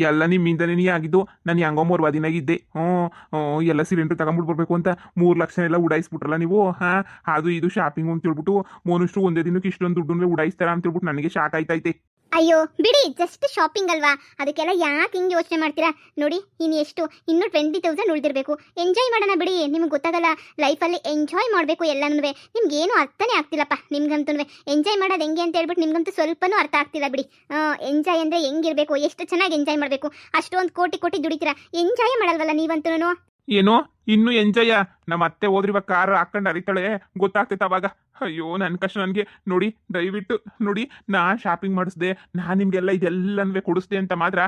ಎಲ್ಲ ನಿಮ್ಮಿಂದನೇ ಆಗಿದ್ದು. ನಾನು ಹೆಂಗೋ ಮೊರ್ವಾದಿನಾಗಿದ್ದೆ. ಎಲ್ಲ ಸಿಲಿಂಡ್ರ್ ತಗೊಂಬಿಟ್ಟು ಬರಬೇಕು ಅಂತ 3 ಲಕ್ಷ ಎಲ್ಲ ಉಡಾಯಿಸ್ಬಿಟ್ರಲ್ಲ ನೀವು. ಅದು ಇದು ಶಾಪಿಂಗ್ ಅಂತ ಹೇಳ್ಬಿಟ್ಟು ಮೋನುಷ್ಟು ಒಂದೇ ದಿನಕ್ಕೆ ಇಷ್ಟೊಂದು ದುಡ್ಡು ಉಡಾಯಿಸ್ತಾರ ಅಂತ ಹೇಳ್ಬಿಟ್ಟು ನನಗೆ ಶಾಕ್ ಆಯ್ತೈತೆ. ಅಯ್ಯೋ ಬಿಡಿ, ಜಸ್ಟ್ ಶಾಪಿಂಗ್ ಅಲ್ವಾ, ಅದಕ್ಕೆಲ್ಲ ಯಾಕೆ ಹಿಂಗೆ ಯೋಚನೆ ಮಾಡ್ತೀರಾ? ನೋಡಿ ಇನ್ನೂ 20,000 ಉಳಿದಿರಬೇಕು. ಎಂಜಾಯ್ ಮಾಡೋಣ ಬಿಡಿ. ನಿಮ್ಗೆ ಗೊತ್ತಾಗಲ್ಲ, ಲೈಫಲ್ಲಿ ಎಂಜಾಯ್ ಮಾಡಬೇಕು ಎಲ್ಲನೂ. ನಿಮ್ಗೇನು ಅರ್ಥನೇ ಆಗ್ತಿಲ್ಲಪ್ಪ ನಿಮ್ಗಂತೂ. ಎಂಜಾಯ್ ಮಾಡೋದು ಹೆಂಗೆ ಅಂತ ಹೇಳ್ಬಿಟ್ಟು ನಿಮ್ಗಂತೂ ಸ್ವಲ್ಪನೂ ಅರ್ಥ ಆಗ್ತಿಲ್ಲ ಬಿಡಿ. ಎಂಜಾಯ್ ಅಂದರೆ ಹೆಂಗಿರಬೇಕು, ಎಷ್ಟು ಚೆನ್ನಾಗಿ ಎಂಜಾಯ್ ಮಾಡಬೇಕು. ಅಷ್ಟೊಂದು ಕೋಟಿ ಕೋಟಿ ದುಡಿತೀರಾ, ಎಂಜಾಯೇ ಮಾಡಲ್ವಲ್ಲ ನೀವಂತೂ. ಏನೋ ಇನ್ನು ಎಂಜಾಯ? ನಮ್ಮ ಅತ್ತೆ ಹೋದ್ರಿವಾಗ ಕಾರ್ ಹಾಕೊಂಡು ಅರಿತಾಳೆ, ಗೊತ್ತಾಗ್ತೈತೆ ಅವಾಗ. ಅಯ್ಯೋ ನನ್ನ ಕಷ್ಟ ನನಗೆ. ನೋಡಿ ದಯವಿಟ್ಟು ನೋಡಿ, ನಾನು ಶಾಪಿಂಗ್ ಮಾಡಿಸ್ದೆ, ನಾನು ನಿಮಗೆಲ್ಲ ಇದೆಲ್ಲನೂ ಕೊಡಿಸ್ದೆ ಅಂತ ಮಾತ್ರ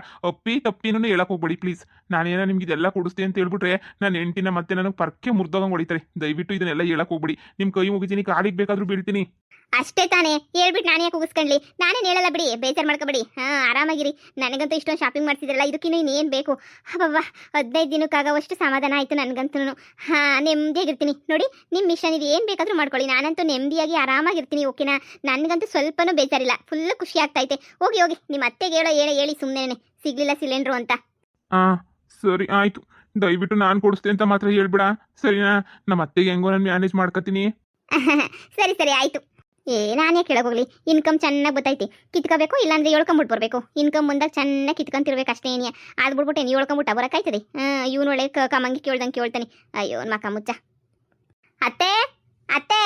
ತಪ್ಪಿನೂ ಹೇಳಕ್ಕೆ ಹೋಗ್ಬೇಡಿ ಪ್ಲೀಸ್. ನಾನೇನೋ ನಿಮ್ಗೆ ಇದೆಲ್ಲ ಕೊಡಿಸ್ದೆ ಅಂತ ಹೇಳ್ಬಿಟ್ರೆ ನಾನು ಹೆಂಡ್ತಿನ ಮತ್ತೆ ನನಗೆ ಪರ್ಕೆ ಮುರ್ದೋಗಂಗೆ ಹೊಡಿತಾರೆ. ದಯವಿಟ್ಟು ಇದನ್ನೆಲ್ಲ ಹೇಳಕ್ಕೆ ಹೋಗ್ಬಿಡಿ. ನಿಮ್ಮ ಕೈ ಮುಗಿತೀನಿ, ಕಾಲಿಗೆ ಬೇಕಾದರೂ ಬೀಳ್ತೀನಿ. ಅಷ್ಟೇ ತಾನೇ, ಹೇಳ್ಬಿಟ್ಟು ನಾನೇ ಕೂಗಿಸ್ಕೊಂಡ್ಲಿ. ನಾನೇನು ಹೇಳಲ್ಲ ಬಿಡಿ, ಬೇಜಾರು ಮಾಡ್ಕೊಬೇಡಿ. ಆರಾಮಾಗಿರಿ. ನನಗಂತೂ ಇಷ್ಟೊಂದು ಶಾಪಿಂಗ್ ಮಾಡ್ತಿದ್ರಲ್ಲ, ಇದಕ್ಕಿನ್ನೂ ಇನ್ನೇನು ಬೇಕು? ಹಬ್ಬ 15 ದಿನಕ್ಕಾಗೋವಷ್ಟು ಸಮಾಧಾನ ಆಯಿತು ನನಗಂತೂ. ನೆಮ್ಮದಿಯಾಗಿರ್ತೀನಿ. ನೋಡಿ ನಿಮ್ಮ ಮಿಷನ್ ಇದು ಏನು ಬೇಕಾದರೂ ಮಾಡ್ಕೊಳ್ಳಿ, ನಾನಂತೂ ನೆಮ್ಮದಿಯಾಗಿ ಆರಾಮಾಗಿರ್ತೀನಿ. ಓಕೆನಾ? ನನಗಂತೂ ಸ್ವಲ್ಪನೂ ಬೇಜಾರಿಲ್ಲ, ಫುಲ್ಲು ಖುಷಿ ಆಗ್ತೈತೆ. ಹೋಗಿ ನಿಮ್ಮ ಅತ್ತೆಗೆ ಹೇಳಿ ಸುಮ್ಮನೆ ಸಿಗ್ಲಿಲ್ಲ ಸಿಲಿಂಡ್ರು ಅಂತ. ಸರಿ ಆಯಿತು. ದಯವಿಟ್ಟು ನಾನು ಕೊಡಿಸ್ತೆ ಅಂತ ಮಾತ್ರ ಹೇಳ್ಬಿಡ, ಸರಿನಾ? ನಮ್ಮ ಅತ್ತೆಗೆ ಹೆಂಗೋ ನಾನು ಮ್ಯಾನೇಜ್ ಮಾಡ್ಕೊತೀನಿ. ಸರಿ ಆಯಿತು. ನಾನೇ ಕೇಳೋಗೋಗ್ಲಿ. ಇನ್ಕಮ್ ಚೆನ್ನಾಗಿ ಬರ್ತೈತಿ, ಕಿತ್ಕೋಬೇಕು, ಇಲ್ಲಾಂದ್ರೆ ಹೇಳ್ಕೊಂಬಿಟ್ಟು ಬರಬೇಕು. ಇನ್ಕಮ್ ಬಂದಾಗ ಚೆನ್ನಾಗಿ ಕಿತ್ಕೊಂತಿರ್ಬೇಕು ಅಷ್ಟೇ. ಏನಿಯ ಅದು ಬಿಟ್ಬಿಟ್ಟು ಏನು ಹೇಳ್ಕೊಂಬಿಟ್ಟು ಬರೋಕ್ಕಾಯ್ತದೆ? ಇವನು ಒಳ್ಳೆ ಕಮ್ಮಂಗಿ ಕೇಳ್ತಾನೆ. ಅಯ್ಯೋ ಮಕ್ಕ ಮುಚ್ಚ. ಅತ್ತೆ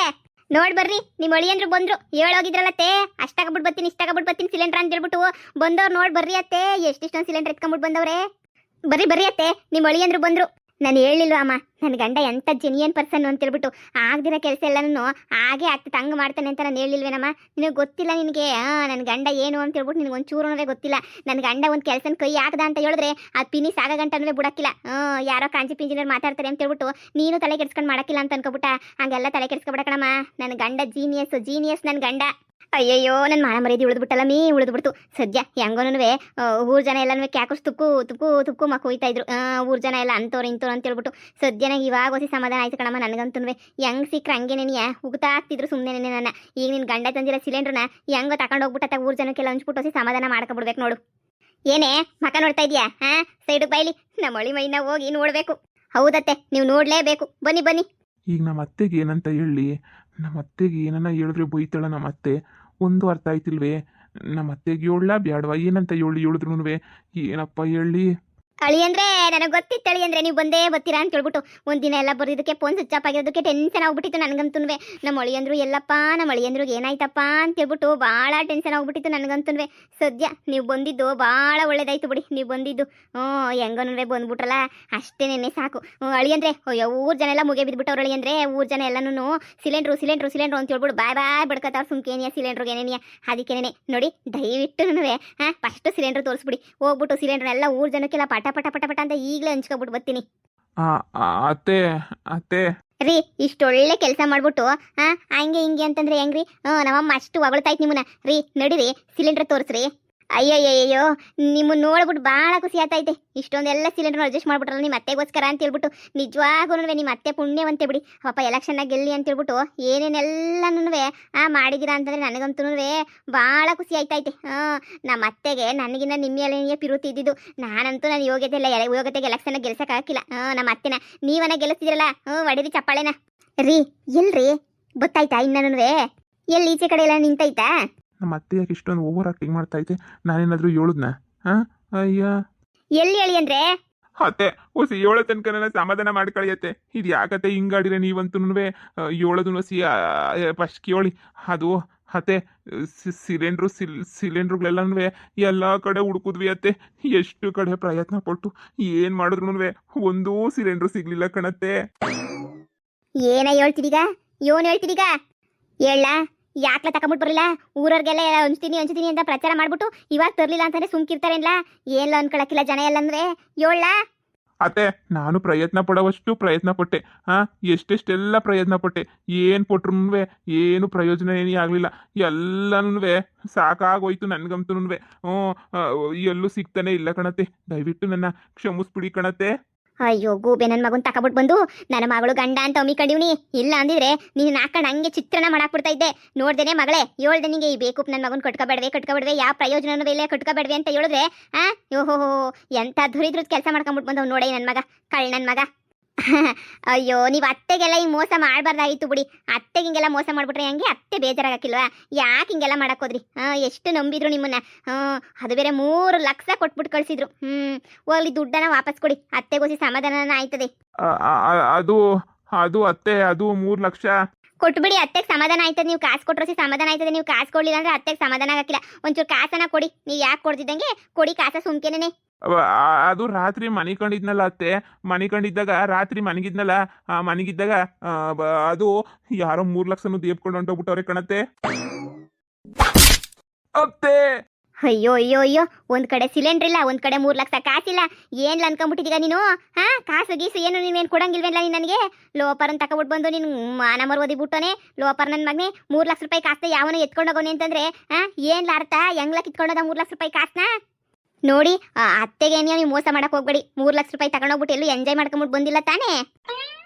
ನೋಡ್ ಬರ್ರಿ, ನಿಮ್ಮ ಅಳಿಯಂದ್ರು ಬಂದ್ರು. ಹೇಳೋಗಿದ್ರಲ್ಲತ್ತೆ, ಅಷ್ಟಾಗ್ಬಿಟ್ಟು ಬರ್ತೀನಿ ಸಿಲಿಂಡರ್ ಅಂತ ಹೇಳ್ಬಿಟ್ಟು ಬಂದವ್ರು. ನೋಡ್ ಬರ್ರಿ ಅತ್ತೆ, ಎಷ್ಟಿಷ್ಟೊಂದು ಸಿಲಿಂಡರ್ ಎತ್ಕೊಂಡ್ಬಿಟ್ಟು ಬಂದವ್ರೆ. ಬರ್ರಿ ಅತ್ತೆ, ನಿಮ್ಮ ಅಳಿಯಂದ್ರು ಬಂದ್ರು. ನಾನು ಹೇಳಿಲ್ವ ಅಮ್ಮ, ನನ್ನ ಗಂಡ ಎಂಥ ಜೆನ್ಯನ್ ಪರ್ಸನ್ ಅಂತ ಹೇಳ್ಬಿಟ್ಟು. ಆಗದಿರೋ ಕೆಲಸ ಎಲ್ಲನೂ ಹಾಗೆ ಆಗ್ತದೆ, ಹಂಗೆ ಮಾಡ್ತಾನೆ ಅಂತ ನಾನು ಹೇಳಿಲ್ವೇನಮ್ಮ? ನಿನಗೆ ಗೊತ್ತಿಲ್ಲ ನಿನಗೆ ನನ್ನ ಗಂಡ ಏನು ಅಂತ ಹೇಳ್ಬಿಟ್ಟು. ನಿನಗೆ ಒಂದು ಚೂರುನೂ ಗೊತ್ತಿಲ್ಲ. ನನ್ನ ಗಂಡ ಒಂದು ಕೆಲಸನ ಕೈ ಹಾಕ್ದ ಅಂತ ಹೇಳಿದ್ರೆ ಅದು ಪಿನಿಸ್ ಆಗ ಗಂಟನೂ ಬಿಡಕ್ಕಿಲ್ಲ. ಯಾರೋ ಕಾಂಚಿ ಪಿಂಜಿನರ್ ಮಾತಾಡ್ತಾರೆ ಅಂತ ಹೇಳ್ಬಿಟ್ಟು ನೀನು ತಲೆ ಕೆಡ್ಸ್ಕೊಂಡು ಮಾಡಕ್ಕಿಲ್ಲ ಅಂತ ಅನ್ಕೋಬಿಟ್ಟ. ಹಂಗೆಲ್ಲ ತಲೆ ಕೆಡ್ಸ್ಕೊಬಿಡಕಣಮ್ಮ. ನನ್ನ ಗಂಡ ಜೀನಿಯಸ್ ನನ್ನ ಗಂಡ. ಅಯ್ಯಯ್ಯೋ, ನನ್ನ ಮಾನ ಮರ್ಯಾದೆ ಉಳಿದ್ಬಿಟ್ಟಲ್ಲ, ಉಳಿದ್ಬಿಡ್ತು. ಸದ್ಯ ಹೆಂಗೋನೂ ಊರ್ ಜನ ಎಲ್ಲನೂ ಕ್ಯಾಕುಸ್ ತುಕ್ಕು ಮಕ್ಕ ಹೋಯ್ತಾ ಇದ್ರು. ಊರ್ ಜನ ಎಲ್ಲ ಅಂತವ್ರು ಇಂತವ್ರು ಅಂತ ಹೇಳ್ಬಿಟ್ಟು ಸದ್ಯನಾಗ ಇವಾಗ ಹೊಸಿ ಸಮಾಧಾನ ಆಯ್ತು ಕಣಮ್ಮ. ನನಗಂತೂ ಹೆಂಗ್ ಸಿಕ್ಕ್ರೆ ಹಂಗೇನೇನಿಯ ಉಗ್ತಾ ಆಗ್ತಿದ್ರು ಸುಮ್ಮನೆ ನನ್ನ. ಈಗ ನಿನ್ನ ಗಂಡ ತಂದಿರೋ ಸಿಲಿಂಡ್ರನ್ನ ಹೆಂಗೋ ತಗೊಂಡು ಹೋಗ್ಬಿಟ್ಟ ಊರ್ ಜನಕ್ಕೆಲ್ಲ ಹಂಚ್ಬಿಟ್ಟು ಹೊಸಿ ಸಮಾಧಾನ ಮಾಡ್ಕೊಬಿಡ್ಬೇಕು ನೋಡು. ಏನೇ ಮಕ ನೋಡ್ತಾ ಇದೀಯಾ? ಸೈಡ್ ಬೈಲಿ, ನಮ್ಮ ಅಳಿ ಮೈನ ಹೋಗಿ ನೋಡ್ಬೇಕು. ಹೌದತ್ತೆ, ನೀವು ನೋಡ್ಲೇಬೇಕು. ಬನ್ನಿ. ಈಗ ನಮ್ಮ ಅತ್ತೆಗೆ ಏನಂತ ಹೇಳಿ? ನಮ್ಮ ಅತ್ತೆಗೆ ಏನನ್ನ ಹೇಳಿದ್ರೆ ಬೈತಾಳ ನಮ್ಮ ಅತ್ತೆ. ಒಂದು ಅರ್ಥ ಆಯ್ತಿಲ್ವೇ? ನಮ್ಮ ಅತ್ತೆಗೆ ಹೇಳಲಾ ಬ್ಯಾಡವಾ? ಏನಂತ ಹೇಳಿದ್ರು ಏನಪ್ಪ ಹೇಳಿ? ಅಳಿ ಅಂದ್ರೆ ನನಗೆ ಗೊತ್ತಿತ್ತು. ಅಳಿ ಅಂದ್ರೆ ನೀವು ಬಂದೇ ಬರ್ತೀರಾ ಅಂತ ಹೇಳ್ಬಿಟ್ಟು ಒಂದಿನ ಎಲ್ಲ ಬರೋದಕ್ಕೆ ಫೋನ್ ಸ್ವಿಚ್ ಆಫ್ ಆಗಿರೋದಕ್ಕೆ ಟೆನ್ಷನ್ ಆಗ್ಬಿಟ್ಟಿತ್ತು ನನಗಂತೂ. ನಮ್ಮ ಅಳಿಯಂದ್ರು ಎಲ್ಲಪ್ಪ, ನಮ್ಮ ಅಳಿಯಂದ್ರಿಗೆ ಏನಾಯ್ತಪ್ಪ ಅಂತ ಹೇಳ್ಬಿಟ್ಟು ಭಾಳ ಟೆನ್ಷನ್ ಆಗ್ಬಿಟ್ಟಿತ್ತು ನನಗಂತೂ. ಸದ್ಯ ನೀವು ಬಂದಿದ್ದು ಭಾಳ ಒಳ್ಳೇದಾಯ್ತು ಬಿಡಿ. ನೀವು ಬಂದಿದ್ದು ಹೆಂಗನೂ ಬಂದ್ಬಿಟ್ರಲ್ಲ, ಅಷ್ಟೇ ನೆನ್ನೆ ಸಾಕು. ಅಳಿಯಂದ್ರೆ ಅಯ್ಯೋ ಊರ್ ಜನ ಎಲ್ಲ ಮುಗಿಯ ಬಿದ್ದುಬಿಟ್ಟವ್ರು. ಅಳಿಯಂದ್ರೆ ಊರ್ ಜನ ಎಲ್ಲನೂ ಸಿಲಿಂಡ್ರು ಅಂತ ಹೇಳ್ಬಿಟ್ಟು ಬಾಯ್ ಬಿಡ್ಕತ್ತಾವ. ಸುಮ್ಕೇನಿಯ ಸಿಲಿಂಡ್ರಿಗೆ ಏನೇನಿಯ ಅದಕ್ಕೇನೆ ನೋಡಿ. ದಯವಿಟ್ಟು ಫಸ್ಟ್ ಸಿಲಿಂಡ್ರ್ ತೋರಿಸ್ಬಿಡಿ. ಹೋಗ್ಬಿಟ್ಟು ಸಿಲಿಂಡ್ರನ್ನೆಲ್ಲ ಊರ್ ಜನಕ್ಕೆಲ್ಲ ಪಟ ಅಂತ ಈಗಲೇ ಹಂಚ್ಕೊಬಿಟ್ಟು ಬರ್ತೀನಿ. ಅತ್ತೆ ರೀ, ಇಷ್ಟೊಳ್ಳೆ ಕೆಲಸ ಮಾಡ್ಬಿಟ್ಟು ಹಂಗೆ ಹಿಂಗೆ ಅಂತಂದ್ರೆ ಹೆಂಗ್ರಿ? ನಮ್ಮಮ್ಮ ಅಷ್ಟು ಹೊಗಳ್ತಾಯ್ತು ನಿಮ್ಮನ್ನ. ರೀ ನಡೀರಿ, ಸಿಲಿಂಡರ್ ತೋರಿಸ್ರಿ. ಅಯ್ಯಯ್ಯೋ, ನಿಮ್ಮನ್ನ ನೋಡ್ಬಿಟ್ಟು ಭಾಳ ಖುಷಿ ಆಗ್ತೈತೆ. ಇಷ್ಟೊಂದೆಲ್ಲ ಸಿಲಿಂಡರ್ ಅಡ್ಜಸ್ಟ್ ಮಾಡ್ಬಿಟ್ರಲ್ಲ ನಿಮ್ಮ ಅತ್ತೆಗೋಸ್ಕರ ಅಂತ ಹೇಳ್ಬಿಟ್ಟು. ನಿಜವಾಗೂ ನಿಮ್ಮ ಅತ್ತೆ ಪುಣ್ಯವಂತೆ ಬಿಡಿ. ಪಾಪ ಎಲೆಕ್ಷನ್ನಾಗ ಗೆಲ್ಲಿ ಅಂತ ಹೇಳ್ಬಿಟ್ಟು ಏನೇನೆಲ್ಲನೂ ಮಾಡಿದ್ದೀರಾ ಅಂತಂದ್ರೆ ನನಗಂತೂ ಭಾಳ ಖುಷಿ ಆಯ್ತೈತೆ. ನಮ್ಮ ಅತ್ತೆಗೆ ನನಗಿನ್ನ ನಿಮ್ಮೆಲ್ಲ ಪಿರುತಿ ಇದ್ದಿದ್ದು. ನಾನಂತೂ ನನ್ನ ಯೋಗ್ಯತೆಗೆ ಎಲೆಕ್ಷನ್ನಾಗ ಗೆಲ್ಸಕ್ಕಾಗಿಲ್ಲ. ನಮ್ಮ ಅತ್ತೆನ ನೀವನ್ನ ಗೆಲ್ಲಿಸ್ತಿದ್ರಲ್ಲ, ಹೊಡಿರಿ ಚಪ್ಪಾಳೆನ. ರೀ ಎಲ್ರಿ ಗೊತ್ತಾಯ್ತಾ? ಇನ್ನೂ ಎಲ್ಲಿ ಈಚೆ ಕಡೆ ಎಲ್ಲ ನಿಂತೈತಾ? ನಮ್ಮ ಅತ್ತೆ ಯಾಕೆ ಇಷ್ಟೊಂದು ಓವರ್ ಆಕ್ಟಿಂಗ್ ಮಾಡ್ತಾ ಐತೆ? ನಾನೇನಾದ್ರೂ ಹೇಳುದ್ನ? ಅಯ್ಯ ಎಲ್ಲಿ ಹೇಳಿ ಅಂದ್ರೆ ಅತ್ತೆ ಹೊಸಿ ಏಳೋ ತನಕ ನನ್ನ ಸಮಾಧಾನ ಮಾಡ್ಕೊಳಿಯತ್ತೆ. ಇದು ಯಾಕತ್ತೆ ಹಿಂಗಾಡಿದ್ರೆ ನೀವಂತೂ ಹೇಳೋದು ಹೊಸಿ ಫಸ್ಟ್ ಕೇಳಿ. ಅದು ಅತ್ತೆ ಸಿಲಿಂಡ್ರುಗಳೆಲ್ಲನೂ ಎಲ್ಲ ಕಡೆ ಹುಡುಕಿದ್ವಿ ಅತ್ತೆ. ಎಷ್ಟು ಕಡೆ ಪ್ರಯತ್ನ ಪಟ್ಟು ಏನು ಮಾಡಿದ್ರು ಒಂದೂ ಸಿಲಿಂಡ್ರು ಸಿಗ್ಲಿಲ್ಲ ಕಣತ್ತೆ. ಏನ ಹೇಳ್ತಿದೀಗ? ಯೋನ್ ಹೇಳ್ತಿದೀಗ ಹೇಳ. ಯಾಕ್ಲ ತಕೊಂಬಿಟ್ಟು ಬರಲಿಲ್ಲ? ಊರವ್ರಿಗೆಲ್ಲ ಹಂಚ್ತೀನಿ ಅಂತ ಪ್ರಚಾರ ಮಾಡ್ಬಿಟ್ಟು ಇವಾಗ ತರ್ಲಿಲ್ಲ ಅಂತಂದ್ರೆ ಸುಮ್ಕಿರ್ತಾರೇನ್ಲ? ಏನ್ಲ ಅನ್ಕೊಳಕಿಲ್ಲ ಜನ ಎಲ್ಲ ಅಂದ್ರೆ ಹೇಳ. ಅತ್ತೆ ನಾನು ಪ್ರಯತ್ನ ಪಡೋವಷ್ಟು ಪ್ರಯತ್ನ ಪಟ್ಟೆ. ಎಷ್ಟೆಷ್ಟೆಲ್ಲ ಪ್ರಯತ್ನ ಪಟ್ಟೆ. ಏನು ಪಟ್ರು ಏನು ಪ್ರಯೋಜನ ಏನೇ ಆಗಲಿಲ್ಲ. ಎಲ್ಲನೂ ಸಾಕಾಗೋಯ್ತು ನನಗಂತೂ. ಎಲ್ಲೂ ಸಿಗ್ತಾನೆ ಇಲ್ಲ ಕಣತ್ತೆ. ದಯವಿಟ್ಟು ನನ್ನ ಕ್ಷಮಿಸ್ಬಿಡಿ ಕಣತ್ತೆ. ಅಯ್ಯೋ ಗೂಬೆ ನನ್ನ ಮಗನ್ ತಕೊಬಿಟ್ಟು ಬಂದು ನನ್ನ ಮಗಳು ಗಂಡ ಅಂತ ಅಮ್ಮಿಕೊಂಡಿವ್ನಿ. ಇಲ್ಲ ಅಂದಿದ್ರೆ ನೀನು ಹಾಕೊಂಡು ಹಂಗೆ ಚಿತ್ರಣ ಮಾಡಾಕ್ಬಿಡ್ತಾ ಇದ್ದೆ. ನೋಡ್ದೇನೆ ಮಗಳೇ ಹೇಳ್ದೆ ನಿಂಗೆ ಈ ಬೇಕು ನನ್ನ ಮಗನ್ ಕಟ್ಕೋಬೇಡ್ವೆ ಯಾವ ಪ್ರಯೋಜನನೂ ಇಲ್ಲ ಕಟ್ಕೋಬೇಡ್ವೆ ಅಂತ ಹೇಳಿದ್ರೆ ಯೋಹೋ ಎಂತ ಧುರಿದ್ರದ್ ಕೆಲಸ ಮಾಡ್ಕೊಂಡ್ಬಿಟ್ಟು ಬಂದವ್ ನೋಡೇ ನನ್ನ ಮಗ ನನ್ನ ಮಗ. ಅಯ್ಯೋ ನೀವು ಅತ್ತೆಗೆಲ್ಲ ಹಿಂಗೆ ಮೋಸ ಮಾಡಬಾರ್ದಾಗಿತ್ತು ಬಿಡಿ. ಅತ್ತೆಗೆ ಹಿಂಗೆಲ್ಲ ಮೋಸ ಮಾಡ್ಬಿಟ್ರೆ ಹೆಂಗೆ ಅತ್ತೆ ಬೇಜಾರಾಗಕ್ಕಿಲ್ವಾ? ಯಾಕೆ ಹಿಂಗೆಲ್ಲ ಮಾಡಕ್ ಹೋದ್ರಿ? ಎಷ್ಟು ನಂಬಿದ್ರು ನಿಮ್ಮನ್ನ. ಅದು ಬೇರೆ 3 ಲಕ್ಷ ಕೊಟ್ಬಿಟ್ಟು ಕಳ್ಸಿದ್ರು. ಹೋಗ್ಲಿ ದುಡ್ಡನ್ನ ವಾಪಸ್ ಕೊಡಿ, ಅತ್ತೆಗೋಸಿ ಸಮಾಧಾನ ಆಯ್ತದೆ. ಅದು ಅದು ಅತ್ತೆ ಅದು 3 ಲಕ್ಷ ಕೊಟ್ಬಿಡಿ, ಅತ್ತೆಗೆ ಸಮಾಧಾನ ಆಯ್ತದೆ. ನೀವು ಕಾಸು ಕೊಟ್ರೆ ಸಮಾಧಾನ ಆಯ್ತದೆ. ನೀವು ಕಾಸು ಕೊಡ್ಲಿಲ್ಲ ಅಂದ್ರೆ ಅತ್ತೆಗೆ ಸಮಾಧಾನ ಆಗಕ್ಕಿಲ್ಲ. ಒಂಚೂರು ಕಾಸನ್ನ ಕೊಡಿ. ನೀವು ಯಾಕೆ ಕೊಡ್ತಿದ್ದಂಗೆ ಕೊಡಿ ಕಾಸ ಸುಮ್ಕೆನೆ. ಅದು ರಾತ್ರಿ ಮನಿಕೊಂಡಿದ್ನಲ್ಲ ಅತ್ತೆ, ಮನಿಕೊಂಡಿದ್ದಾಗ ರಾತ್ರಿ ಮನಗಿದ್ನಲ್ಲ, ಮನಗಿದ್ದಾಗ ಅದು ಯಾರೋ 3 ಲಕ್ಷನು ದೇಪ್ಕೊಂಡು ಹೊಂಟೋಗ್ಬಿಟ್ಟವ್ರೆ ಕಣತ್ತೆ ಅತ್ತೆ. ಅಯ್ಯೋ ಅಯ್ಯೋ ಅಯ್ಯೋ, ಒಂದ್ ಕಡೆ ಸಿಲಿಂಡರ್ ಇಲ್ಲ, ಒಂದ್ ಕಡೆ 3 ಲಕ್ಷ ಕಾಸಿಲ್ಲ. ಏನ್ ಅನ್ಕೊಂಡ್ಬಿಟ್ಟಿದೀಗ ನೀನು? ಕಾಸು ಗೀಸು ಏನು ನೀವೇನು ಕೊಡಂಗಿಲ್ವೇಲ್ಲ ನೀನು ನನಗೆ? ಲೋಪರ್ ಅಂತ ತಗೊಬಿಟ್ಟು ಬಂದು ನೀನು ಮಾನ ಮರ್ವದಿ ಬಿಟ್ಟೋನೆ. ಲೋಪರ್ ನನ್ನ ಮಗನೇ 3 ಲಕ್ಷ ರೂಪಾಯಿ ಕಾಸ್ತ ಯಾವನು ಎತ್ಕೊಂಡೋಗೋನೆ ಅಂತಂದ್ರೆ ಏನ್ ಅರ್ಥ? ಹೆಂಗ್ಲ ಕಿತ್ಕೊಂಡೋದ 3 ಲಕ್ಷ ರೂಪಾಯಿ ಕಾಸನ್ನ? ನೋಡಿ ಅತ್ತೆಗೆ ನೀವು ಮೋಸ ಮಾಡಕ್ ಹೋಗ್ಬೇಡಿ. 3 ಲಕ್ಷ ರೂಪಾಯಿ ತಗೊಂಡೋಗ್ಬಿಟ್ಟು ಎಲ್ಲೂ ಎಂಜಾಯ್ ಮಾಡ್ಕೊಂಡ್ಬಿಟ್ಟು ಬಂದಿಲ್ಲ ತಾನೇ?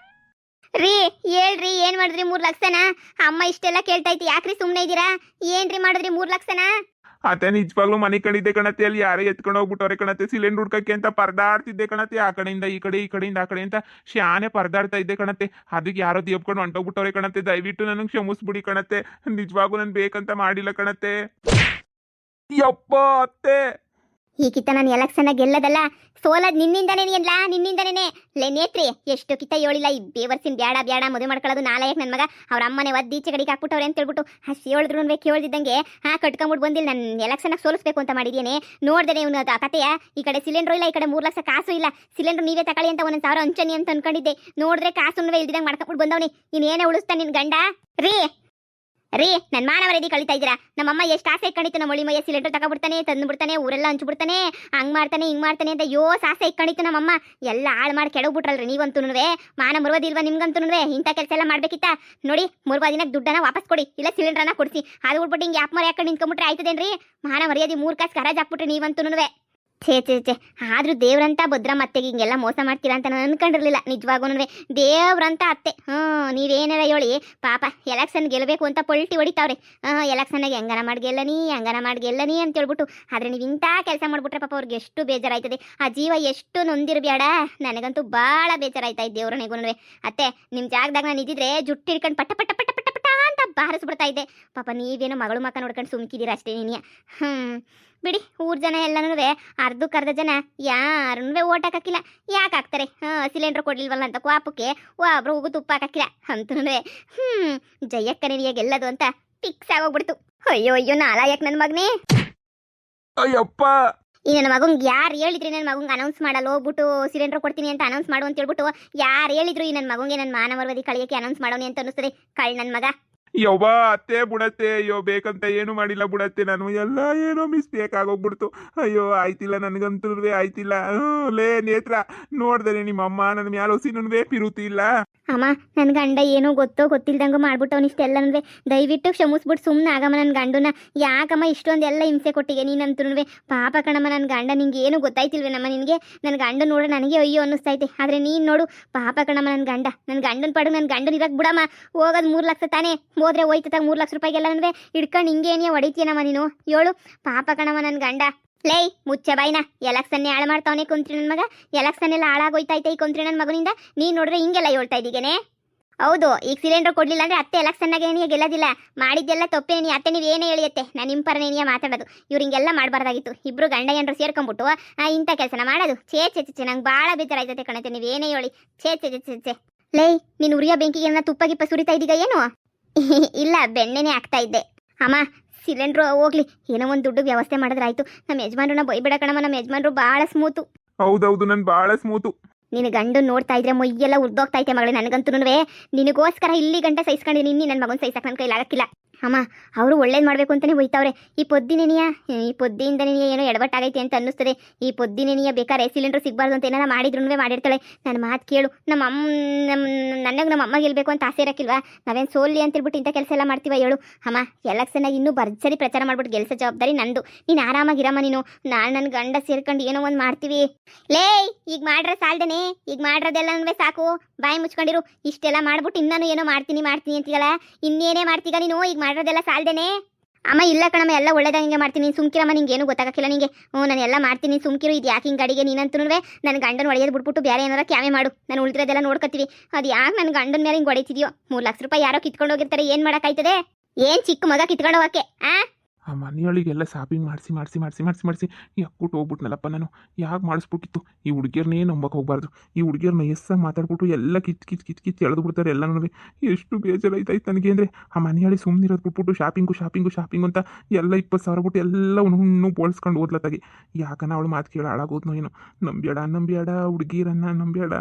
ರೀ ಹೇಳ್ರಿ, ಏನ್ ಮಾಡಿದ್ರಿ 3 ಲಕ್ಷನ? ಅಮ್ಮ ಇಷ್ಟೆಲ್ಲ ಕೇಳ್ತಾ ಐತಿ, ಯಾಕ್ರಿ ಸುಮ್ನೆ ಇದ್ದೀರಾ? ಏನ್ರಿ ಮಾಡಿದ್ರಿ 3 ಲಕ್ಷನ? ಅತ್ತೆ ನಿಜವಾಗ್ಲೂ ಮನೆ ಕಂಡಿದ್ದೆ ಕಣತ್ತೆ. ಅಲ್ಲಿ ಯಾರೇ ಎತ್ಕೊಂಡು ಹೋಗ್ಬಿಟ್ಟವ್ರೆ ಕಣತ್ತೆ. ಸಿಲಿಂಡರ್ ಹುಡ್ಕಕ್ಕೆ ಅಂತ ಪರದಾಡ್ತಿದ್ದೆ ಕಣತ್ತೆ. ಆ ಕಡೆಯಿಂದ ಈ ಕಡೆ, ಈ ಕಡೆಯಿಂದ ಆ ಕಡೆ ಅಂತ ಶಾನೆ ಪರದಾಡ್ತಾ ಇದ್ದೆ ಕಣತ್ತೆ. ಅದಕ್ಕೆ ಯಾರೋ ದೇಪ್ಕೊಂಡು ಹೊಂಟೋಗ್ಬಿಟ್ಟವ್ರೆ ಕಣತ್ತೆ. ದಯವಿಟ್ಟು ನನಗೆ ಕ್ಷಮಿಸ್ಬಿಡಿ ಕಣತ್ತೆ. ನಿಜವಾಗೂ ನಾನು ಬೇಕಂತ ಮಾಡಿಲ್ಲ ಕಣತ್ತೆ. ಯಪ್ಪ ಅತ್ತೆ, ಈ ಕಿತ್ತ ನಾನು ಎಲೆಕ್ಷನ್ ಗೆಲ್ಲದಲ್ಲ, ಸೋಲದ್ ನಿನ್ನಿಂದನೇ ಅಲ್ಲ, ನಿನ್ನಿಂದನೇ. ನೇತ್ರಿ ಎಷ್ಟು ಕಿತ್ತ ಹೇಳಿಲ್ಲ ಈ ಬೇವರ್ಸಿನ ಬ್ಯಾಡ ಮದುವೆ ಮಾಡ್ಕೊಳ್ಳೋದು ನಾಲಾಯಕ್ ನನ್ನ ಮಗ. ಅವ್ರ ಅಮ್ಮನೆ ಒದ್ದೀಚೆ ಕಡೆಗೆ ಹಾಕ್ಬಿಟ್ಟವ್ರೆ ಅಂತ ಹೇಳ್ಬಿಟ್ಟು ಹೇಳಿದ್ರು ಕೇಳ್ದಿದ್ದಂಗೆ ಕಟ್ಕೊಂಬಿಟ್ಟು ಬಂದಿಲ್ಲ. ನನ್ನ ಎಲೆಕ್ಷನ್ ಸೋಲಿಸ್ಬೇಕು ಅಂತ ಮಾಡಿದೇನೆ. ನೋಡ್ದೇನೆ ಇವನು ಆ ಕತೆಯ. ಈ ಕಡೆ ಸಿಲಿಂಡರ್ ಇಲ್ಲ, ಈ ಕಡೆ 3 ಲಕ್ಷ ಕಾಸು ಇಲ್ಲ. ಸಿಲಿಂಡರ್ ನೀವೇ ತಗೊಳ್ಳಿ ಅಂತ 1,000 ಹಂಚನಿ ಅಂತ ಅನ್ಕೊಂಡಿದ್ದೆ. ನೋಡಿದ್ರೆ ಕಾಸು ಇಲ್ದಿದಂಗೆ ಮಾಡ್ಕೊಂಡ್ಬಿಟ್ಟು ಬಂದವನಿ. ನೀನೇನೇ ಉಳಿಸ್ತಾ ನಿನ್ ಗಂಡ? ರೀ ನನ್ನ ಮಾನವರೇದಿ ಕಳಿತಾ ಇದ್ದೀರಾ? ನಮ್ಮಮ್ಮ ಎಷ್ಟು ಆಸೆ ಇಟ್ಕೊಂಡಿತ್ತು, ನಮ್ಮ ಮೈಯ ಸಿಲಿಂಡರ್ ತಗೊಬಿಡ್ತಾನೆ, ತಂದುಬಿಡ್ತಾನೆ, ಊರೆಲ್ಲ ಹಂಚ್ಬಿಡ್ತಾನೆ, ಹಂಗ್ ಮಾಡ್ತಾನೆ ಹಿಂಗ್ ಮಾಡ್ತಾನೆ ಅಂತ ಆಸೆ ಇಟ್ಕೊಂಡಿತ್ತು ನಮ್ಮಮ್ಮ. ಎಲ್ಲ ಹಾಳು ಮಾಡಿ ಕೆಡಗ್ಬಿಟ್ರಲ್ರಿ ನೀವಂತೂನುವೆ. ಮಾನ ಮುರ್ವದಿಲ್ವಾ ನಿಮ್ಗಂತೂನುವೆ? ಇಂಥ ಕೆಲಸ ಎಲ್ಲ ಮಾಡ್ಬೇಕಿತ್ತ? ನೋಡಿ 3 ದಿನಕ್ಕೆ ದುಡ್ಡನ್ನ ವಾಪಸ್ ಕೊಡಿ, ಇಲ್ಲ ಸಿಲಿಂಡರ್ನ ಕೊಡಿಸಿ. ಅದು ಬಿಟ್ಬಿಟ್ಟು ಹಿಂಗೆ ಯಾಪ್ ಮರ ಯಾಕಂಡು ನಿಂತ್ಕೊಂಡ್ಬಿಟ್ರೆ ಆಯ್ತದೇನ್ರಿ? ಮಾನ ಮರ್ಯಾದೆ 3 ಕಾಸು ಕರಾಜ್ ಹಾಕ್ಬಿಟ್ರಿ ನೀವಂತೂನುವೆ. ಛೇ ಆದ್ರೂ ದೇವ್ರಂತ ಭದ್ರ ಅತ್ತೆಗೆ ಹಿಂಗೆಲ್ಲ ಮೋಸ ಮಾಡ್ತೀರಾ ಅಂತ ನಾನು ಅನ್ಕೊಂಡಿರ್ಲಿಲ್ಲ. ನಿಜವಾಗೂ ದೇವ್ರಂತ ಅತ್ತೆ. ನೀವೇನಾರ ಹೇಳಿ ಪಾಪ ಎಲೆಕ್ಷನ್ ಗೆಲ್ಲಬೇಕು ಅಂತ ಪೊಲ್ಟಿ ಹೊಡಿತಾವ್ರೆ. ಎಲೆಕ್ಷನ್ನಾಗ ಹೆಂಗನ ಮಾಡಿ ಗೆಲ್ಲನಿ ಅಂತ ಹೇಳ್ಬಿಟ್ಟು. ಆದ್ರೆ ನೀವು ಇಂಥ ಕೆಲಸ ಮಾಡ್ಬಿಟ್ರೆ ಪಾಪ ಅವ್ರಿಗೆ ಎಷ್ಟು ಬೇಜಾರಾಯ್ತದೆ. ಆ ಜೀವ ಎಷ್ಟು ನೊಂದಿರ್ಬೇಡ. ನನಗಂತೂ ಭಾಳ ಬೇಜಾರಾಯ್ತಾ ಇದ್ದೆ ದೇವ್ರನಿಗೂ. ಅತ್ತೆ ನಿಮ್ಮ ಜಾಗದಾಗ ನಾನು ಇದ್ದಿದ್ರೆ ಜುಟ್ಟು ಹಿಡ್ಕೊಂಡು ಪಟ್ಟ ಪಟ್ಟ ಪಟ್ಟ ಪಟ್ಟ ಪಟ್ಟ ಅಂತ ಬಾರಿಸ್ಬಿಡ್ತಾ ಇದ್ದೆ. ಪಾಪ ನೀವೇನೋ ಮಗಳು ಮಕ್ಕ ನೋಡ್ಕೊಂಡು ಸುಮ್ಕಿದ್ದೀರಾ ಅಷ್ಟೇ ನೀನಿಯ. ಬಿಡಿ, ಊರ್ ಜನ ಎಲ್ಲನೂ ಅರ್ಧಕ್ಕರ್ಧ ಜನ ಯಾರನ್ನೂ ಓಟ್ ಹಾಕಿಲ್ಲ. ಯಾಕೆ ಹಾಕ್ತಾರೆ? ಸಿಲಿಂಡರ್ ಕೊಡ್ಲಿಲ್ವಲ್ಲ ಅಂತ ಕೋಪಕ್ಕೆ ಒಬ್ರು ಹೋಗು ತುಪ್ಪ ಹಾಕಿಲ್ಲ ಅಂತೂ ಜಯಕ್ಕನಿಗೆ ಗೆಲ್ಲದು ಅಂತ ಫಿಕ್ಸ್ ಆಗೋಗ್ಬಿಡ್ತು. ಅಯ್ಯೋ ನಾಲಾಯಕ್ ನನ್ನ ಮಗನೇ. ಅಯ್ಯಪ್ಪ, ಈ ನನ್ನ ಮಗಂಗೆ ಯಾರು ಹೇಳಿದ್ರಿ ನನ್ನ ಮಗಂಗೆ ಅನೌನ್ಸ್ ಮಾಡಲ್ಲ ಹೋಗ್ಬಿಟ್ಟು ಸಿಲಿಂಡರ್ ಕೊಡ್ತೀನಿ ಅಂತ ಅನೌನ್ಸ್ ಮಾಡು ಅಂತ ಹೇಳ್ಬಿಟ್ಟು? ಯಾರು ಹೇಳಿದ್ರು ಈ ನನ್ನ ಮಗಂಗೆ ನನ್ನ ಮಾನವರ್ವದಿ ಕಳಿಯಕ್ಕೆ ಅನೌನ್ಸ್ ಮಾಡೋನಿ ಅಂತ ಅನ್ನಿಸ್ತದೆ? ನನ್ನ ಮಗ. ಯವ್ವ ಅತ್ತೆ ಬುಡತ್ತೆ. ಅಯ್ಯೋ ಬೇಕಂತ ಏನು ಮಾಡಿಲ್ಲ ಬುಡತ್ತೆ. ನಾನು ಎಲ್ಲ ಏನೋ ಮಿಸ್ಟೇಕ್ ಆಗೋಗ್ಬಿಡ್ತು. ಅಯ್ಯೋ ಆಯ್ತಿಲ್ಲ, ನನಗಂತೂ ಆಯ್ತಿಲ್ಲ. ಲೇ ನೇತ್ರ, ನೋಡ್ದೇನೆ ನಿಮ್ಮಮ್ಮ ನನ್ನ ಮ್ಯಾಲ ಹೊಸಿನೂ ಪಿರುತಿ ಇಲ್ಲ. ಅಮ್ಮ ನನ್ನ ಗಂಡ ಏನೋ ಗೊತ್ತಿಲ್ದಂಗೆ ಮಾಡ್ಬಿಟ್ಟವನಿಷ್ಟೆಲ್ಲನೂ. ದಯವಿಟ್ಟು ಕ್ಷಮಿಸ್ಬಿಟ್ಟು ಸುಮ್ಮನೆ ಆಗಮ್ಮ ನನ್ನ ಗಂಡನ. ಯಾಕಮ್ಮ ಇಷ್ಟೊಂದೆಲ್ಲ ಹಿಂಸೆ ಕೊಟ್ಟಿಗೆ ನೀನಂತೂ? ಪಾಪ ಕಣಮ್ಮ ನನ್ನ ಗಂಡ. ನಿಂಗೆ ಏನು ಗೊತ್ತಾಯ್ತಿಲ್ವೇನಮ್ಮ ನಿನಗೆ? ನನ್ನ ಗಂಡ ನೋಡ್ರೆ ನನಗೆ ಅಯ್ಯೋ ಅನ್ನಿಸ್ತೈತೆ. ಆದರೆ ನೀನು ನೋಡು ಪಾಪ ಕಣಮ್ಮ ನನ್ನ ಗಂಡ. ನನ್ನ ಗಂಡನ ಪಡು ನನ್ನ ಗಂಡನ ಇರಕ್ಕೆ ಬಿಡಮ್ಮ. ಹೋಗೋದು 3 ಲಕ್ಷ ತಾನೇ, ಹೋದ್ರೆ ಹೋಯ್ತದಾಗ 3 ಲಕ್ಷ ರೂಪಾಯಿಗೆಲ್ಲ ಹಿಡ್ಕೊಂಡು ಹಿಂಗೇನಿಯ ಹೊಡಿತೀನಮ್ಮ ನೀನು? ಹೇಳು ಪಾಪ ಕಣಮ್ಮ ನನ್ನ ಗಂಡ. ಲೈ ಮುಚ್ಚ ಬಾಯ್ನ. ಎಲೆಕ್ಷನ್ನೇ ಹಾಳು ಮಾಡ್ತಾವನೆ ಕುಂತ್ರಿ ನನ್ನ ಮಗ. ಎಲೆಕ್ಷನ್ ಎಲ್ಲ ಹಾಳಾಗೋಯ್ತೈತೆ ಈ ಕುಂತ್ರಿ ನನ್ನ ಮಗನಿಂದ. ನೀನು ನೋಡ್ರೆ ಹಿಂಗೆಲ್ಲ ಹೇಳ್ತಾ ಇದ್ದೀಗೇನೆ? ಹೌದು, ಈಗ ಸಿಲಿಂಡರ್ ಕೊಡ್ಲಿಲ್ಲ ಅಂದ್ರೆ ಅತ್ತೆ ಎಲೆಕ್ಷನ್ನಾಗ ಏನಿಯ ಗೆಲ್ಲೋದಿಲ್ಲ. ಮಾಡಿದ್ದೆಲ್ಲ ತಪ್ಪೇನಿ ಅತ್ತೆ. ನೀವು ಏನೇ ಹೇಳಿಯತ್ತೆ, ನಾನು ನಿಮ್ಮ ಪರನೇನಿಯ ಮಾತಾಡೋದು. ಇವ್ರು ಹಿಂಗೆಲ್ಲ ಮಾಡಬಾರ್ದಾಗಿತ್ತು. ಇಬ್ರು ಗಂಡ ಹೆಂಡ್ರು ಸೇರ್ಕೊಂಡ್ಬಿಟ್ಟು ಇಂಥ ಕೆಲಸನ ಮಾಡೋದು. ಛೇ ನಂಗೆ ಭಾಳ ಬೇಜಾರಾಯ್ತೈತೆ ಕಣತೆ. ನೀವೇನೇ ಹೇಳಿ. ಛೇ ಲೈ, ನೀನು ಉರಿಯೋ ಬೆಂಕಿಗೆ ತುಪ್ಪ ಗಿಪ್ಪ ಸುರಿತಾ ಇದ್ದೀಗ ಏನು? ಇಲ್ಲ, ಬೆಣ್ಣೆನೇ ಆಗ್ತಾ ಇದ್ದೆ. ಅಮ್ಮ ಸಿಲಿಂಡ್ರು ಹೋಗ್ಲಿ, ಏನೋ ಒಂದು ದುಡ್ಡು ವ್ಯವಸ್ಥೆ ಮಾಡಿದ್ರಾಯ್ತು. ನಮ್ಮ ಯಜಮಾನ್ರನ್ನ ಬೈಬಿಡ ಕಣಮ್ಮ. ನಮ್ಮ ಯಜಮಾನ್ರು ಭಾಳ ಸ್ಮೂತು. ಹೌದೌದು, ನನ್ ಭಾಳ ಸ್ಮೂತು. ನಿನ್ನ ಗಂಡು ನೋಡ್ತಾ ಇದ್ರೆ ಮೊಯ್ಯೆಲ್ಲ ಉರ್ದೋಗ್ತೈತೆ ಮಗಳೇ. ನನಗಂತೂ ನಿನಗೋಸ್ಕರ ಇಲ್ಲಿ ಗಂಟೆ ಸಹಿಸ್ಕೊಂಡಿನಿ. ನನ್ನ ಮಗನ ಸಹಿಸಕ್ಕೆ ನನ್ನ ಕೈಲಾಗಕ್ಕಿಲ್ಲ. ಅಮ್ಮ ಅವರು ಒಳ್ಳೇದು ಮಾಡಬೇಕು ಅಂತಲೇ ಹೋಯ್ತವ್ರೆ. ಈ ಪೊದ್ದಿನಿಯ ಏನೋ ಎಡವಟ್ಟಾಗೈತೆ ಅಂತ ಅನ್ನಿಸ್ತದೆ. ಈ ಪೊದ್ದಿನಿಯ ಬೇಕಾದ್ರೆ ಸಿಲಿಂಡರ್ ಸಿಗಬಾರ್ದು ಅಂತ ಏನಾರ ಮಾಡಿದ್ರು ಮಾಡಿರ್ತಾಳೆ. ನನ್ನ ಮಾತು ಕೇಳು. ನಮ್ಮ ಅಮ್ಮ ಗೆಲ್ಬೇಕು ಅಂತ ಆಸೆ ಇರಕ್ಕಿಲ್ವಾ? ನಾವೇನು ಸೋಲ್ಲಿ ಅಂತ ಹೇಳ್ಬಿಟ್ಟು ಇಂಥ ಕೆಲಸ ಎಲ್ಲ ಮಾಡ್ತೀವ ಹೇಳು? ಅಮ್ಮ ಎಲೆಕ್ಷನ್ನಾಗಿ ಇನ್ನೂ ಭರ್ಜರಿ ಪ್ರಚಾರ ಮಾಡ್ಬಿಟ್ಟು ಗೆಲ್ಸೋ ಜವಾಬ್ದಾರಿ ನಂದು. ನೀನು ಆರಾಮಾಗಿರಮ್ಮ. ನೀನು ನಾನು ನನ್ನ ಗಂಡ ಸೇರ್ಕೊಂಡು ಏನೋ ಒಂದು ಮಾಡ್ತೀವಿ. ಲೇ ಈಗ ಮಾಡ್ರೆ ಸಾಲ್ದೇನೆ, ಈಗ ಮಾಡ್ರದೆಲ್ಲ ಸಾಕು, ಬಾಯಿ ಮುಚ್ಕೊಂಡಿರು. ಇಷ್ಟೆಲ್ಲ ಮಾಡ್ಬಿಟ್ಟು ಇನ್ನೂ ಏನೋ ಮಾಡ್ತೀನಿ ಅಂತೀಗಲ್ಲ, ಇನ್ನೇನೇ ಮಾಡ್ತೀಗ ನೀನು? ಈಗ ಮಾಡ್ರದೆಲ್ಲ ಸಾಲ್ದೇನೆ. ಅಮ್ಮ ಇಲ್ಲ ಕಣಮ್ಮ, ಎಲ್ಲ ಒಳ್ಳೇದಂಗೆ ಮಾಡ್ತೀನಿ. ನೀನು ಸುಮ್ಕಿರಮ್ಮ, ನಿಂಗೆ ಏನು ಗೊತ್ತಾಗಕ್ಕಿಲ್ಲ ನಿಂಗೆ. ನಾನು ಎಲ್ಲ ಮಾಡ್ತೀನಿ, ಸುಮ್ಕಿರು. ಇದು ಯಾಕೆ ಹಿಂಗೆ ಅಡಿಗೆ ನೀನಂತೂ ನನ್ನ ಗಂಡನ ಒಡೆಯೋದು ಬಿಟ್ಬಿಟ್ಟು ಬೇರೆ ಏನಾರ ಕ್ಯಾಮೆ ಮಾಡು. ನಾನು ಉಳಿದಿರೋದೆಲ್ಲ ನೋಡ್ಕೊತೀವಿ. ಅದು ಯಾಕೆ ನನ್ನ ಗಂಡನ ಮೇಲೆ ಹಿಂಗೆ ಹೊಡಿತಿದ್ಯೋ? 3 ಲಕ್ಷ ರೂಪಾಯಿ ಯಾರೋ ಕಿತ್ಕೊಂಡು ಹೋಗಿರ್ತಾರೆ, ಏನು ಮಾಡೋಕ್ಕಾಯ್ತದೆ? ಏನು ಚಿಕ್ಕ ಮಗ ಕಿತ್ಕೊಂಡು ಹೋಗಕ್ಕೆ? ಆ ಮನೆಯೊಳಗೆಲ್ಲ ಶಾಪಿಂಗ್ ಮಾಡಿಸಿ ಯಾಕ್ಬಿಟ್ಟು ಹೋಗ್ಬಿಟ್ನಲ್ಲಪ್ಪ ನಾನು. ಯಾಕೆ ಮಾಡಿಸ್ಬಿಟ್ಟಿತ್ತು? ಈ ಹುಡುಗಿಯರ್ನೇ ನಂಬಕ್ಕೆ ಹೋಗ್ಬಾರ್ದು. ಈ ಹುಡುಗಿಯರ್ನ ಎಸ್ಸಾಗಿ ಮಾತಾಡ್ಬಿಟ್ಟು ಎಲ್ಲ ಕಿತ್ ಎಳೆದು ಬಿಡ್ತಾರೆ ಎಲ್ಲನೂ. ಎಷ್ಟು ಬೇಜಾರಾಯ್ತಾಯ್ತು ನನಗೆ ಅಂದರೆ, ಆ ಮನೆಯೊಳಗೆ ಸುಮ್ಮನಿರೋದು ಬಿಟ್ಬಿಟ್ಟು ಶಾಪಿಂಗು ಅಂತ ಎಲ್ಲ 20,000 ಬಿಟ್ಟು ಎಲ್ಲ ಹುಣ್ಣು ಬೋಳ್ಸ್ಕೊಂಡು ಓದ್ಲತ್ತಾಗಿ. ಯಾಕನ ಅವಳು ಮಾತು ಕೇಳಿ ಹಾಳಾಗೋದ್ನೋ ಏನೋ. ನಂಬ್ಯಾಡ ಹುಡುಗಿರನ್ನ ನಂಬ್ಯಾಡ.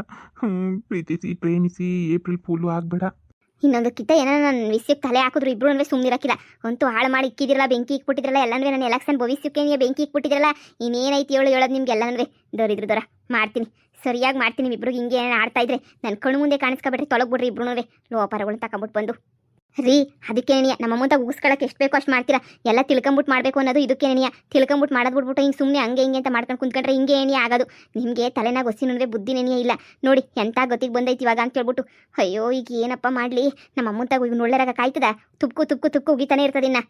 ಪ್ರೀತಿಸಿ ಪ್ರೇಮಿಸಿ ಏಪ್ರಿಲ್ ಫೂಲು ಆಗಬೇಡ. ಇನ್ನೊಂದಕ್ಕಿಂತ ಏನೋ ನನ್ನ ವಿಷಯಕ್ಕೆ ತಲೆ ಹಾಕಿದ್ರು ಇಬ್ರು ಸುಮ್ಮನಿರಕ್ಕಿಲ್ಲ. ಅಂತೂ ಹಾಳು ಮಾಡಿ ಇಕ್ಕಿದಿರಲ್ಲ, ಬೆಂಕಿ ಇಕ್ಬಿಟ್ಟಿದ್ರಲ್ಲ ಎಲ್ಲನೂ. ನನ್ನ ಎಲೆಕ್ಷನ್ ಭವಿಷ್ಯಕ್ಕೆ ನೀವು ಬೆಂಕಿ ಇಕ್ಬಿಟ್ಟಿದ್ರಲ್ಲ. ಇನ್ನೇನೈತಿ ಹೇಳೋದು ನಿಮ್ಗೆ ಎಲ್ಲನೂ. ದೊರ ಮಾಡ್ತೀನಿ, ಸರಿಯಾಗಿ ಮಾಡ್ತೀನಿ. ಇಬ್ರಿಗೆ ಹಿಂಗೆ ಏನೇನು ಆಡ್ತಾ ಇದ್ರೆ ನನ್ನ ಕಣ್ಣು ಮುಂದೆ ಕಾಣಿಸ್ಕೊಬಿಟ್ರಿ, ತೊಳಗ್ಬಿಡ್ರಿ ಇಬ್ರು ಲೋಪರಗಳನ್ನ ತಗೊಂಬಿಟ್ಟು ಬಂದು. ರೀ ಅದಕ್ಕೇನೆಯ ನಮ್ಮ ಮುಂದೆ ಉಗಿಸ್ಕೊಳಕ್ಕೆ ಎಷ್ಟು ಬೇಕೋ ಅಷ್ಟು ಮಾಡ್ತೀರಾ? ಎಲ್ಲ ತಿಳ್ಕೊಂಬಿಟ್ಟು ಮಾಡಬೇಕು ಅನ್ನೋದು ಇದಕ್ಕೇನೆಯ. ತಿಳ್ಕೊಂಬಿಟ್ಟು ಮಾಡೋದ್ಬಿಟ್ಬಿಟ್ಟು ಹಿಂಗೆ ಸುಮ್ಮನೆ ಹಂಗೆ ಅಂತ ಮಾಡ್ಕೊಂಡು ಕುಂತ್ಕೊಂಡ್ರೆ ಹಿಂಗೆ ಏನಿಯ ಆಗೋದು. ನಿಮಗೆ ತಲೆನಾಗ ಹೊಸಿನಂದ್ರೆ ಬುದ್ಧಿನೇನಿಯ ಇಲ್ಲ ನೋಡಿ. ಎಂಥ ಗೊತ್ತಿಗೆ ಬಂದೈತಿ ಇವಾಗ ಅಂತ ಕೇಳ್ಬಿಟ್ಟು. ಅಯ್ಯೋ ಈಗ ಏನಪ್ಪ ಮಾಡಲಿ? ನಮ್ಮ ಅಮ್ಮಂತಾಗ ಈಗ ಒಳ್ಳೆರಾಗ ಕಾಯ್ತದ? ತುಕ್ಕು ಉಗಿತಾನೆ ಇರ್ತದಿನ್ನ.